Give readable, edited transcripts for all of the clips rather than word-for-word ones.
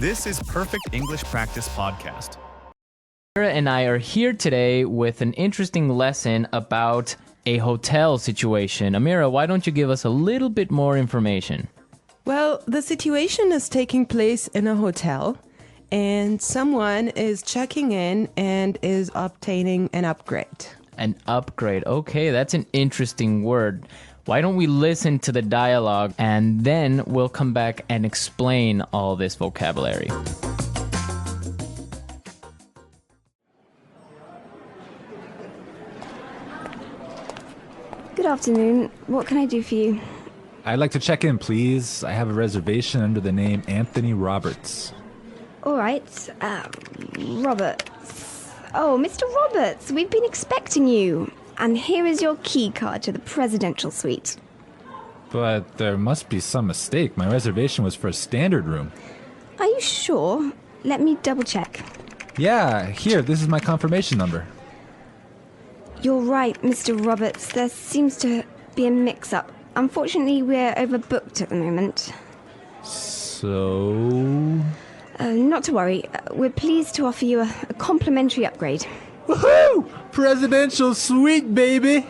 This is Perfect English Practice Podcast. Amira and I are here today with an interesting lesson about a hotel situation. Amira, why don't you give us a little bit more information? Well, the situation is taking place in a hotel, and someone is checking in and is obtaining an upgrade. An upgrade. Okay, that's an interesting word. Why don't we listen to the dialogue and then we'll come back and explain all this vocabulary. Good afternoon. What can I do for you? I'd like to check in, please. I have a reservation under the name Anthony Roberts. All right. Roberts. Oh, Mr. Roberts, we've been expecting you. And here is your key card to the presidential suite. But there must be some mistake. My reservation was for a standard room. Are you sure? Let me double check. Yeah, here, this is my confirmation number. You're right, Mr. Roberts. There seems to be a mix-up. Unfortunately, we're overbooked at the moment. So... Not to worry. We're pleased to offer you a complimentary upgrade. Woohoo! Presidential suite, baby!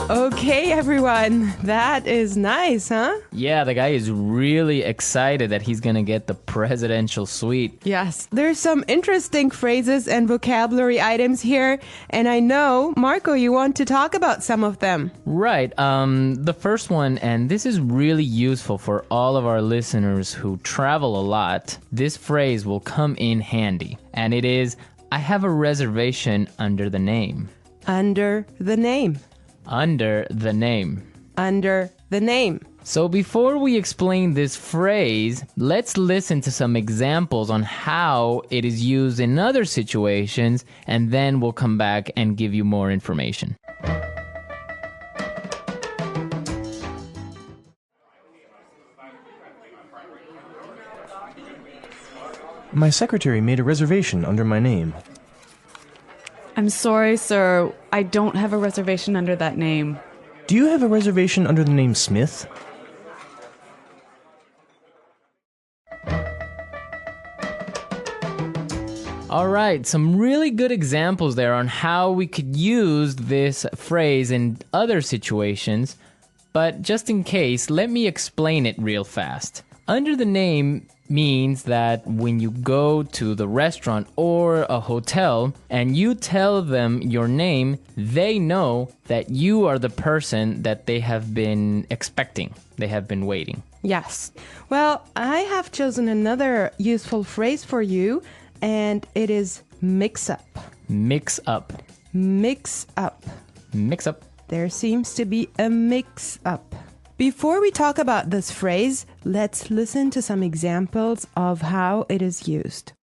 Okay, everyone. That is nice, huh? Yeah, the guy is really excited that he's gonna get the presidential suite. Yes. There's some interesting phrases and vocabulary items here, and I know, Marco, you want to talk about some of them. Right. The first one, and this is really useful for all of our listeners who travel a lot. This phrase will come in handy, and it is, I have a reservation under the name. Under the name. Under the name. Under the name. So before we explain this phrase, let's listen to some examples on how it is used in other situations, and then we'll come back and give you more information. My secretary made a reservation under my name. I'm sorry, sir. I don't have a reservation under that name. Do you have a reservation under the name Smith? All right, some really good examples there on how we could use this phrase in other situations. But just in case, let me explain it real fast. Under the name means that when you go to the restaurant or a hotel and you tell them your name, they know that you are the person that they have been expecting. They have been waiting. Yes. Well, I have chosen another useful phrase for you, and it is mix up. Mix up. Mix up. Mix up. There seems to be a mix up. Before we talk about this phrase, let's listen to some examples of how it is used.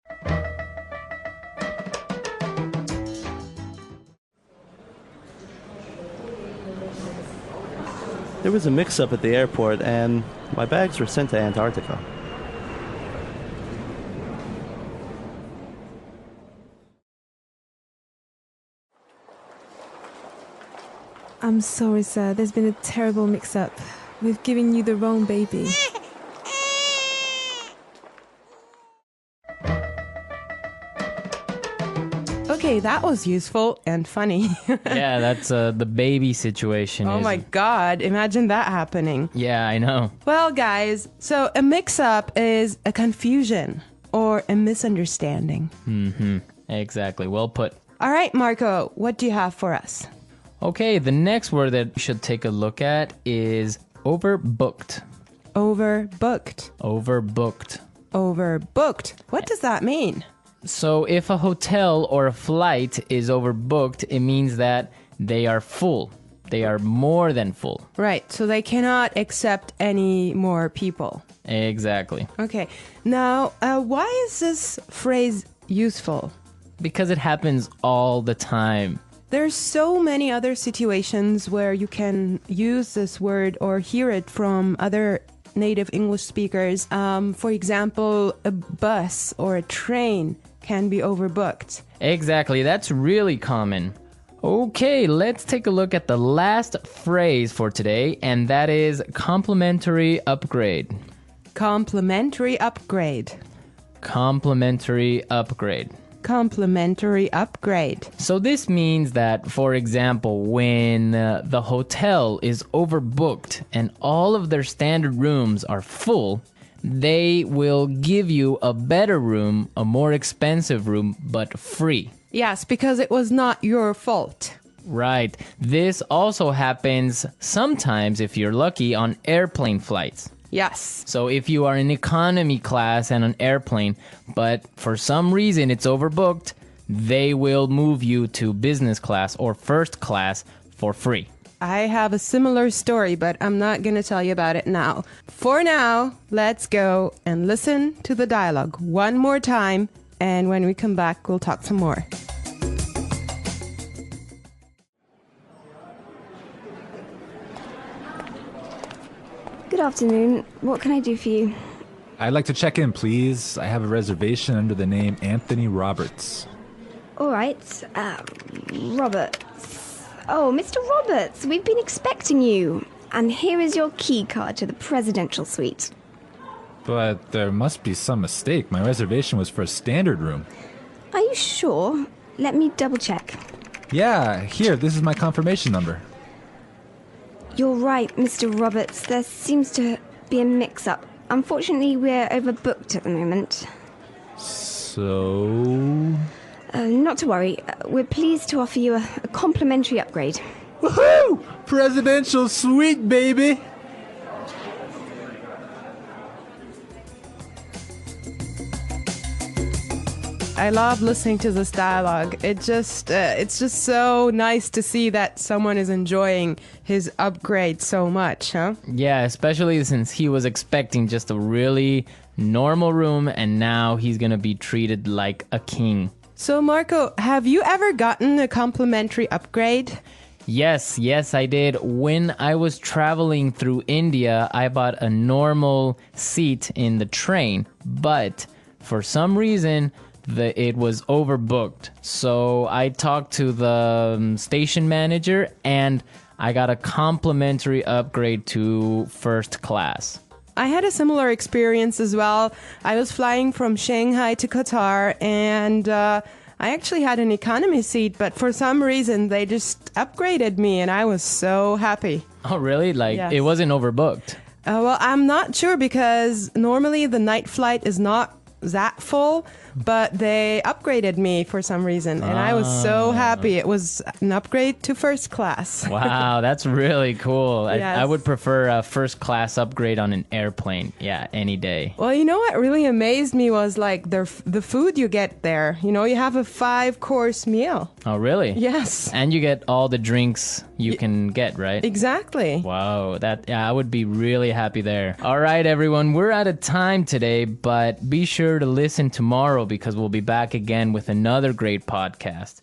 There was a mix-up at the airport and my bags were sent to Antarctica. I'm sorry, sir. There's been a terrible mix-up. We've given you the wrong baby. Okay, that was useful and funny. Yeah, that's the baby situation. Oh my God, imagine that happening. Yeah, I know. Well, guys, so a mix-up is a confusion or a misunderstanding. Mm-hmm. Exactly. Well put. All right, Marco, what do you have for us? Okay, the next word that we should take a look at is overbooked. Overbooked. Overbooked. Overbooked. What does that mean? So if a hotel or a flight is overbooked, it means that they are full. They are more than full. Right, so they cannot accept any more people. Exactly. Okay, now why is this phrase useful? Because it happens all the time. There's so many other situations where you can use this word or hear it from other native English speakers. For example, a bus or a train can be overbooked. Exactly, that's really common. Okay, let's take a look at the last phrase for today, and that is complimentary upgrade. Complimentary upgrade. Complimentary upgrade. Complimentary upgrade. So this means that, for example, when the hotel is overbooked and all of their standard rooms are full, they will give you a better room, a more expensive room, but free. Yes, because it was not your fault. Right. This also happens sometimes, if you're lucky, on airplane flights. Yes. So if you are in economy class and an airplane, but for some reason it's overbooked, they will move you to business class or first class for free. I have a similar story, but I'm not going to tell you about it now. For now, let's go and listen to the dialogue one more time, and when we come back, we'll talk some more. Good afternoon. What can I do for you? I'd like to check in, please. I have a reservation under the name Anthony Roberts. All right. Roberts. Oh, Mr. Roberts, we've been expecting you. And here is your key card to the presidential suite. But there must be some mistake. My reservation was for a standard room. Are you sure? Let me double check. Yeah, here, this is my confirmation number. You're right, Mr. Roberts. There seems to be a mix-up. Unfortunately, we're overbooked at the moment. So... Not to worry. We're pleased to offer you a complimentary upgrade. Woohoo! Presidential suite, baby! I love listening to this dialogue. It's just so nice to see that someone is enjoying his upgrade so much, huh? Yeah, especially since he was expecting just a really normal room and now he's gonna be treated like a king. So, Marco, have you ever gotten a complimentary upgrade? Yes, I did. When I was traveling through India, I bought a normal seat in the train, but for some reason, it was overbooked. So I talked to the station manager and I got a complimentary upgrade to first class. I had a similar experience as well. I was flying from Shanghai to Qatar and I actually had an economy seat, but for some reason they just upgraded me and I was so happy. Oh, really? Yes. It wasn't overbooked? Well, I'm not sure because normally the night flight is not that full, but they upgraded me for some reason and I was so happy. It was an upgrade to first class. Wow, that's really cool. Yes. I would prefer a first class upgrade on an airplane. Yeah, any day. Well, you know what really amazed me was like the food you get there. You know, you have a 5-course meal. Oh, really? Yes. And you get all the drinks you can get, right? Exactly. Wow, I would be really happy there. All right, everyone, we're out of time today, but be sure to listen tomorrow because we'll be back again with another great podcast.